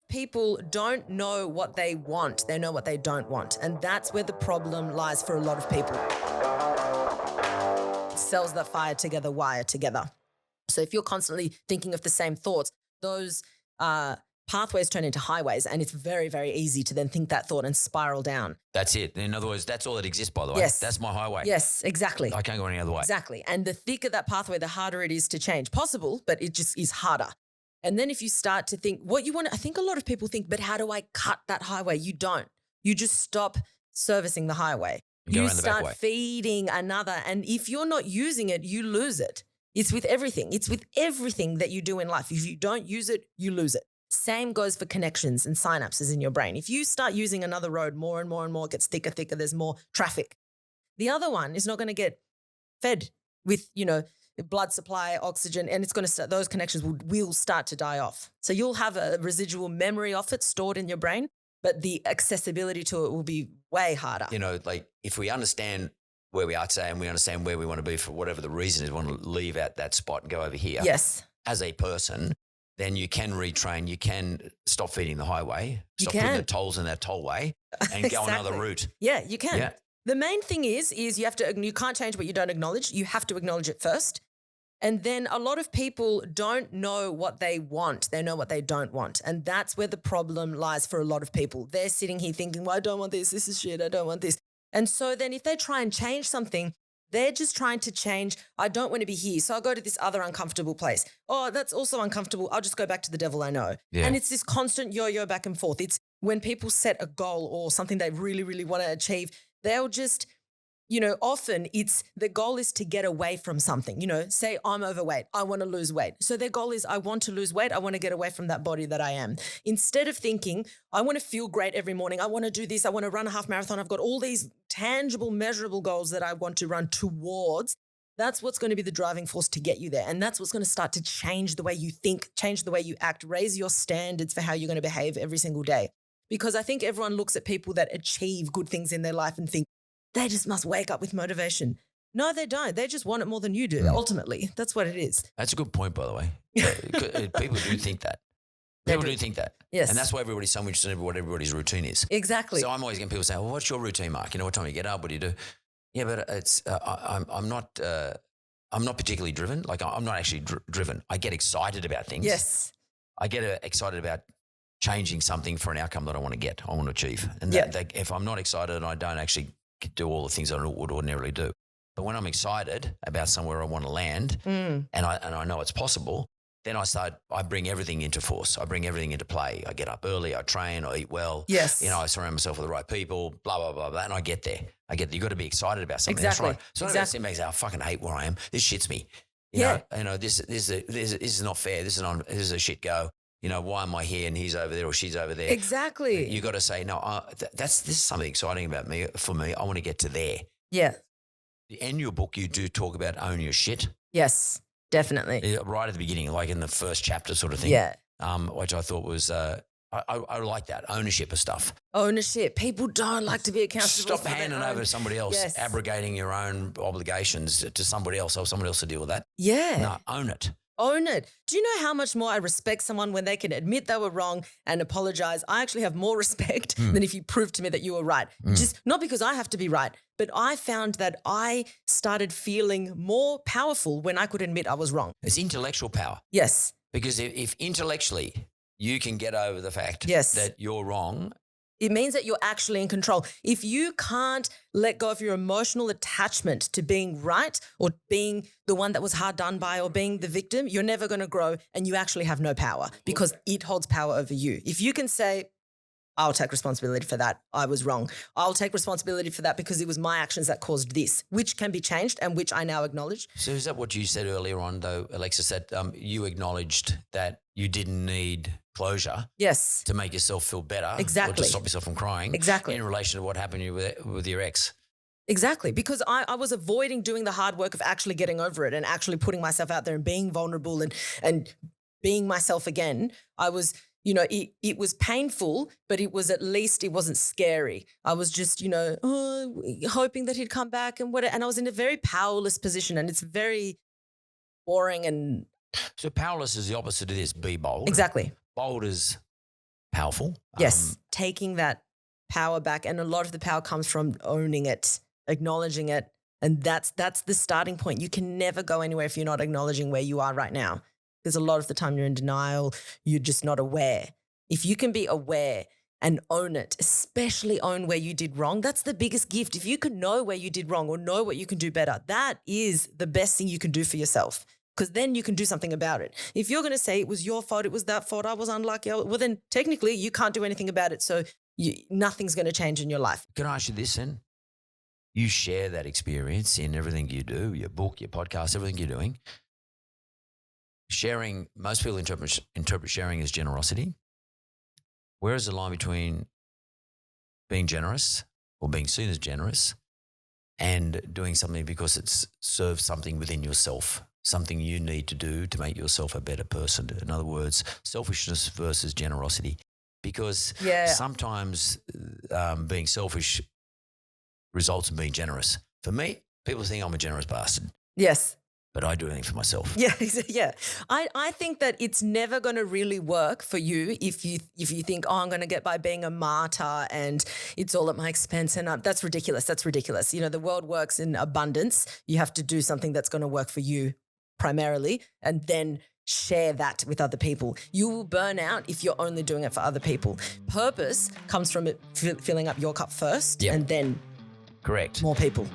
people don't know what they want. They know what they don't want. And that's where the problem lies for a lot of people. Cells that fire together wire together. So if you're constantly thinking of the same thoughts, those pathways turn into highways, and it's very, very easy to then think that thought and spiral down. That's it. In other words, that's all that exists, by the way. Yes. That's my highway. Yes, exactly. I can't go any other way. Exactly. And the thicker that pathway, the harder it is to change. Possible, but it just is harder. And then if you start to think what you want to, I think a lot of people think, but how do I cut that highway? You don't. You just stop servicing the highway. Go You around the back start way. feeding another. And if you're not using it, you lose it. It's with everything. It's with everything that you do in life. If you don't use it, you lose it. Same goes for connections and synapses in your brain. If you start using another road more and more and more, it gets thicker, there's more traffic. The other one is not going to get fed with, blood supply, oxygen, and it's going to start, those connections will start to die off. So you'll have a residual memory of it stored in your brain, but the accessibility to it will be way harder. Like if we understand where we are today and we understand where we want to be for whatever the reason is, we want to leave out that spot and go over here. Yes. As a person, then you can retrain. You can stop feeding the highway, stop putting the tolls in that tollway and go another route. Yeah, you can. Yeah. The main thing is you can't change what you don't acknowledge. You have to acknowledge it first. And then a lot of people don't know what they want. They know what they don't want. And that's where the problem lies for a lot of people. They're sitting here thinking, well, I don't want this. This is shit. I don't want this. And so then if they try and change something, they're just trying to change. I don't want to be here, so I'll go to this other uncomfortable place. Oh, that's also uncomfortable. I'll just go back to the devil I know. Yeah. And it's this constant yo-yo back and forth. It's when people set a goal or something they really, really want to achieve, they'll just, often it's the goal is to get away from something. Say I'm overweight. I want to lose weight. So their goal is I want to lose weight. I want to get away from that body that I am. Instead of thinking I want to feel great every morning. I want to do this. I want to run a half marathon. I've got all these tangible, measurable goals that I want to run towards. That's what's going to be the driving force to get you there. And that's what's going to start to change the way you think, change the way you act, raise your standards for how you're going to behave every single day. Because I think everyone looks at people that achieve good things in their life and think, they just must wake up with motivation. No, they don't. They just want it more than you do. Ultimately, that's what it is. That's a good point, by the way. People do think that. People do think that. Yes. And that's why everybody's so interested in what everybody's routine is. Exactly. So I'm always getting people saying, well, what's your routine, Mark? What time you get up? What do you do? Yeah, but it's I'm not particularly driven. Like I'm not actually driven. I get excited about things. Yes. I get excited about changing something for an outcome that I want to achieve. And if I'm not excited, I don't actually do all the things I would ordinarily do. But when I'm excited about somewhere I want to land and I know it's possible, then I bring everything into force. I bring everything into play. I get up early, I train, I eat well. Yes. I surround myself with the right people, blah, blah, blah, blah. And I get there. You've got to be excited about something. Exactly. That's right. So exactly. Sitting back and say, I fucking hate where I am. This shits me. This is not fair. This is a shit go. Why am I here and he's over there or she's over there? Exactly. You got to say, no, this is something exciting about me. For me, I want to get to there. Yeah. In your book, you do talk about own your shit. Yes, definitely. Right at the beginning, like in the first chapter sort of thing. Yeah. Which I thought was, I like that, ownership of stuff. Ownership. People don't like to be accountable. Stop handing over to somebody else, abrogating your own obligations to somebody else or someone else to deal with that. Yeah. No, own it. Own it. Do you know how much more I respect someone when they can admit they were wrong and apologize? I actually have more respect than if you prove to me that you were right. Just not because I have to be right, but I found that I started feeling more powerful when I could admit I was wrong. It's intellectual power. Yes. Because if intellectually you can get over the fact that you're wrong, it means that you're actually in control. If you can't let go of your emotional attachment to being right or being the one that was hard done by or being the victim, you're never going to grow and you actually have no power because it holds power over you. If you can say, I'll take responsibility for that. I was wrong. I'll take responsibility for that because it was my actions that caused this, which can be changed and which I now acknowledge. So is that what you said earlier on though, Alexis, that you acknowledged that you didn't need closure to make yourself feel better or to stop yourself from crying in relation to what happened to you with your ex? Exactly, because I was avoiding doing the hard work of actually getting over it and actually putting myself out there and being vulnerable and being myself again. I was... it was painful, but it wasn't scary. I was just, hoping that he'd come back and I was in a very powerless position and it's very boring and. So powerless is the opposite of this, be bold. Exactly. Bold is powerful. Yes, taking that power back. And a lot of the power comes from owning it, acknowledging it. And that's the starting point. You can never go anywhere if you're not acknowledging where you are right now. Because a lot of the time you're in denial, you're just not aware. If you can be aware and own it, especially own where you did wrong, that's the biggest gift. If you can know where you did wrong or know what you can do better, that is the best thing you can do for yourself, because then you can do something about it. If you're going to say it was your fault, it was that fault, I was unlucky, well, then technically you can't do anything about it. So nothing's going to change in your life. Can I ask you this then? You share that experience in everything you do, your book, your podcast, everything you're doing. Sharing, most people interpret sharing as generosity. Where is the line between being generous or being seen as generous and doing something because it serves something within yourself, something you need to do to make yourself a better person? In other words, selfishness versus generosity. Because sometimes being selfish results in being generous. For me, people think I'm a generous bastard. Yes. But I do anything for myself. Yeah, yeah. I think that it's never going to really work for you if you think, oh, I'm going to get by being a martyr and it's all at my expense. And that's ridiculous. That's ridiculous. You know, the world works in abundance. You have to do something that's going to work for you primarily, and then share that with other people. You will burn out if you're only doing it for other people. Purpose comes from it filling up your cup first, and then correct, more people.